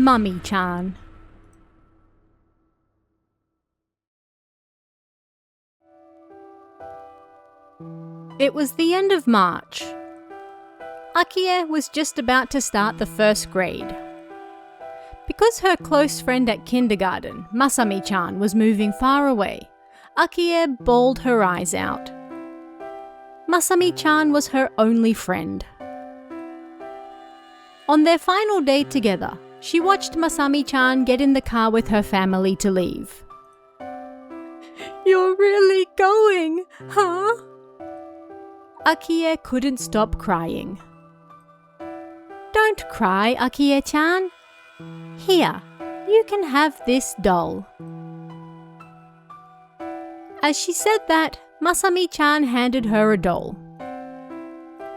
Mummy-chan. It was the end of March. Akie was just about to start the first grade. Because her close friend at kindergarten, Masami-chan, was moving far away, Akie bawled her eyes out. Masami-chan was her only friend. On their final day together, she watched Masami-chan get in the car with her family to leave. "You're really going, huh?" Akie couldn't stop crying. "Don't cry, Akie-chan. Here, you can have this doll." As she said that, Masami-chan handed her a doll.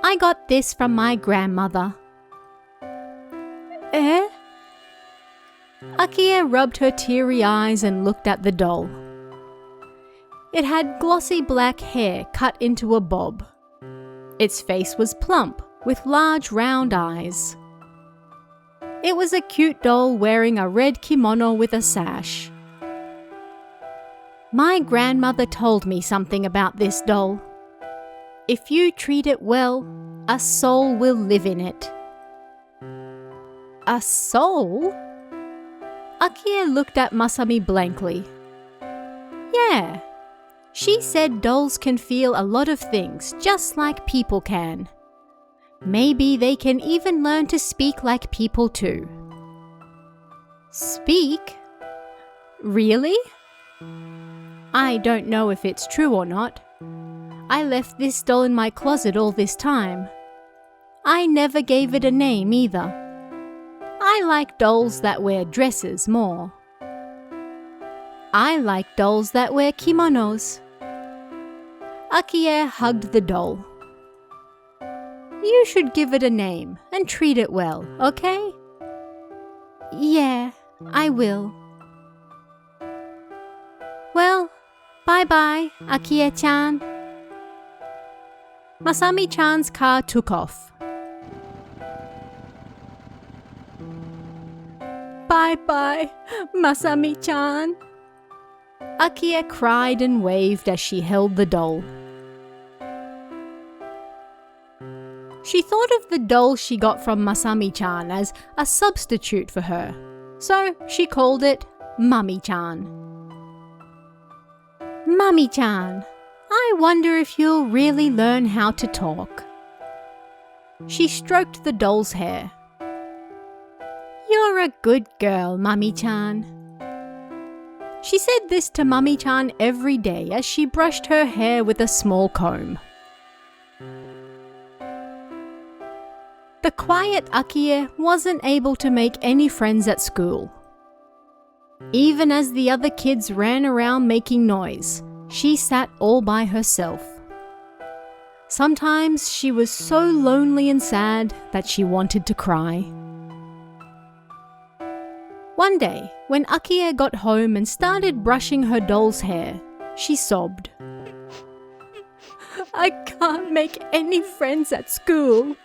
"I got this from my grandmother." "Eh?" Akie rubbed her teary eyes and looked at the doll. It had glossy black hair cut into a bob. Its face was plump, with large round eyes. It was a cute doll wearing a red kimono with a sash. "My grandmother told me something about this doll. If you treat it well, a soul will live in it." "A soul?" Akie looked at Masami blankly. "Yeah. She said dolls can feel a lot of things just like people can. Maybe they can even learn to speak like people too." "Speak? Really? I don't know if it's true or not. I left this doll in my closet all this time. I never gave it a name either. I like dolls that wear dresses more. I like dolls that wear kimonos." Akie hugged the doll. "You should give it a name and treat it well, okay?" "Yeah, I will." "Well, bye-bye, Akie-chan." Masami-chan's car took off. "Bye-bye, Masami-chan." Akie cried and waved as she held the doll. She thought of the doll she got from Masami-chan as a substitute for her, so she called it Mummy-chan. "Mummy-chan, I wonder if you'll really learn how to talk." She stroked the doll's hair. "You're a good girl, Mummy-chan." She said this to Mummy-chan every day as she brushed her hair with a small comb. The quiet Akie wasn't able to make any friends at school. Even as the other kids ran around making noise, she sat all by herself. Sometimes she was so lonely and sad that she wanted to cry. One day, when Akie got home and started brushing her doll's hair, she sobbed. "I can't make any friends at school,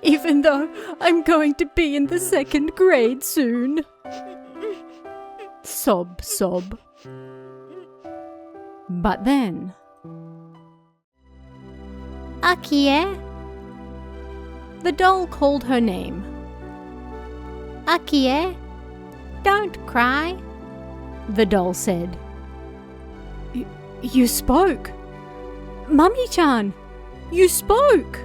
even though I'm going to be in the second grade soon." Sob, sob. But then... "Akie?" The doll called her name. "Akie, don't cry," the doll said. You spoke! Mummy-chan, you spoke!"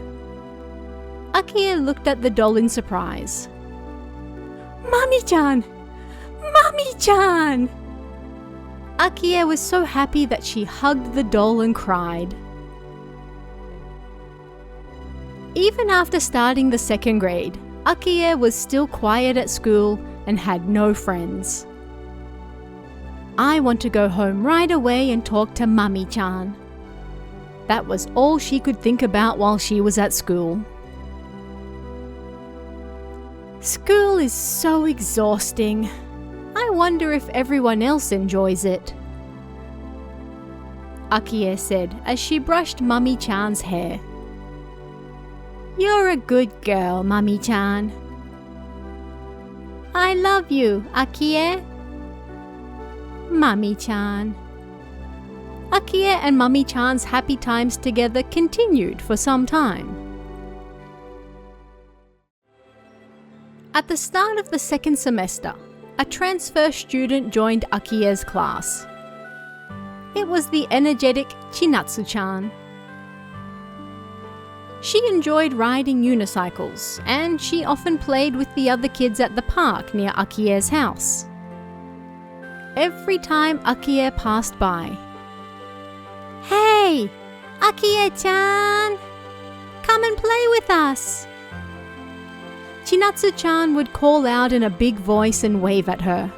Akie looked at the doll in surprise. "Mummy-chan! Mummy-chan!" Akie was so happy that she hugged the doll and cried. Even after starting the second grade, Akie was still quiet at school and had no friends. "I want to go home right away and talk to Mummy-chan." That was all she could think about while she was at school. School is so exhausting. I wonder if everyone else enjoys it. Akie said as she brushed Mummy-chan's hair. "You're a good girl, Mummy-chan." I love you, Akie. Mami-chan. Akie and Mami-chan's happy times together continued for some time. At the start of the second semester, a transfer student joined Akie's class. It was the energetic Chinatsu-chan. She enjoyed riding unicycles, and she often played with the other kids at the park near Akie's house. Every time Akie passed by, "Hey, Akie-chan! Come and play with us!" Chinatsu-chan would call out in a big voice and wave at her.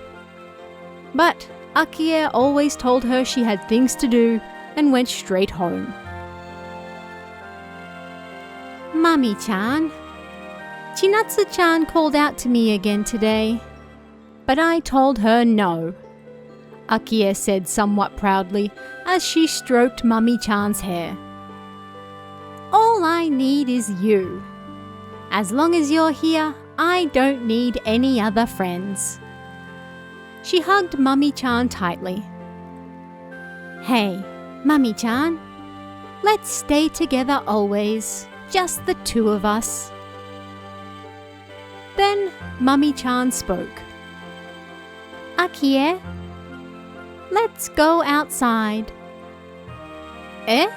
But Akie always told her she had things to do and went straight home. Mami-chan, Chinatsu-chan called out to me again today, but I told her no, Akie said somewhat proudly as she stroked Mami-chan's hair. All I need is you. As long as you're here, I don't need any other friends. She hugged Mami-chan tightly. Hey, Mami-chan, let's stay together always, just the two of us. Then Mami-chan spoke. Akie, let's go outside. Eh?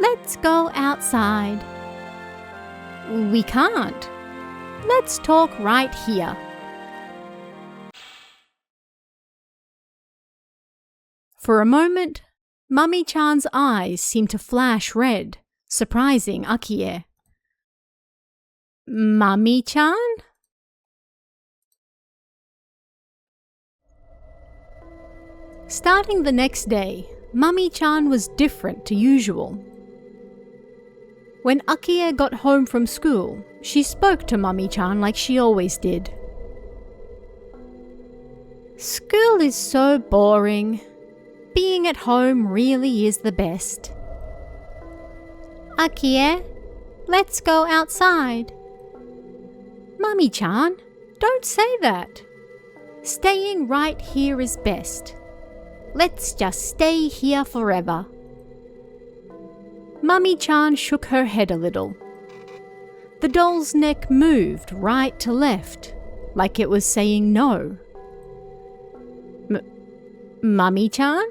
Let's go outside. We can't. Let's talk right here. For a moment, Mami-chan's eyes seemed to flash red, surprising Akie. Mami-chan? Starting the next day, Mami-chan was different to usual. When Akie got home from school, she spoke to Mami-chan like she always did. School is so boring. Being at home really is the best. Akie, let's go outside. Mami-chan, don't say that. Staying right here is best. Let's just stay here forever. Mami-chan shook her head a little. The doll's neck moved right to left, like it was saying no. Mami-chan?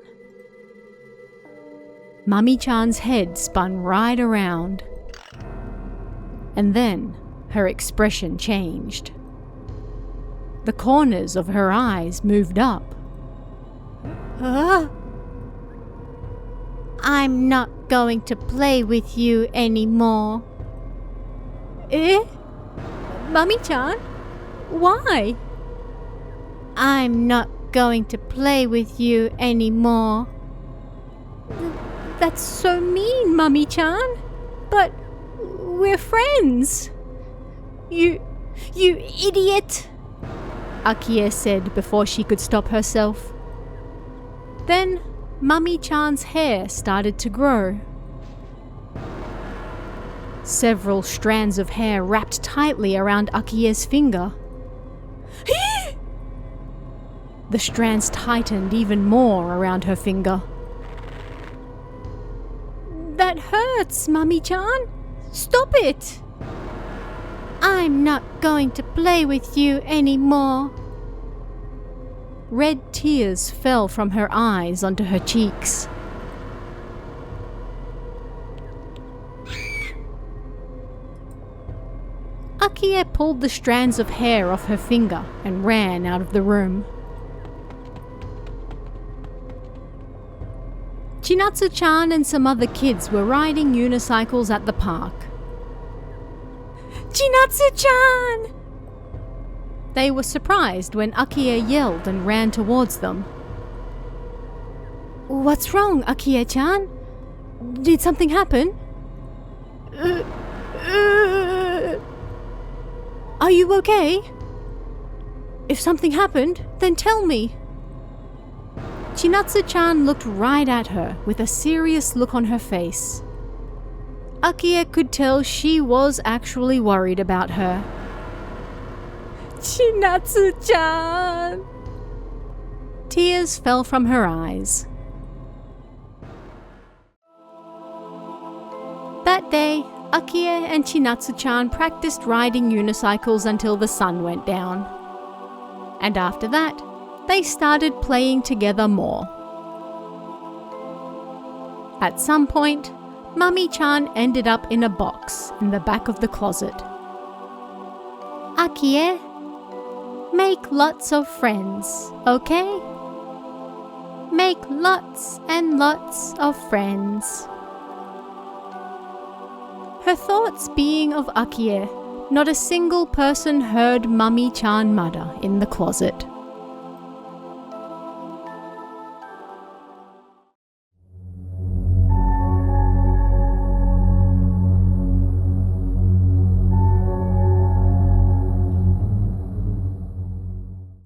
Mami-chan's head spun right around. And then her expression changed. The corners of her eyes moved up. I'm not going to play with you anymore. Eh? Mami-chan? Why? I'm not going to play with you anymore. That's so mean, Mami-chan. But we're friends. You idiot! Akie said before she could stop herself. Then Mami-chan's hair started to grow. Several strands of hair wrapped tightly around Akie's finger. The strands tightened even more around her finger. That hurts, Mami-chan. Stop it! I'm not going to play with you anymore. Red tears fell from her eyes onto her cheeks. Akie pulled the strands of hair off her finger and ran out of the room. Chinatsu-chan and some other kids were riding unicycles at the park. Chinatsu-chan! They were surprised when Akie yelled and ran towards them. What's wrong, Akie-chan? Did something happen? Are you okay? If something happened, then tell me. Chinatsu-chan looked right at her with a serious look on her face. Akie could tell she was actually worried about her. Chinatsu-chan! Tears fell from her eyes. That day, Akie and Chinatsu-chan practiced riding unicycles until the sun went down. And after that, they started playing together more. At some point, Mami-chan ended up in a box in the back of the closet. Akie, make lots of friends, okay? Make lots and lots of friends. Her thoughts being of Akie, not a single person heard Mami-chan mutter in the closet.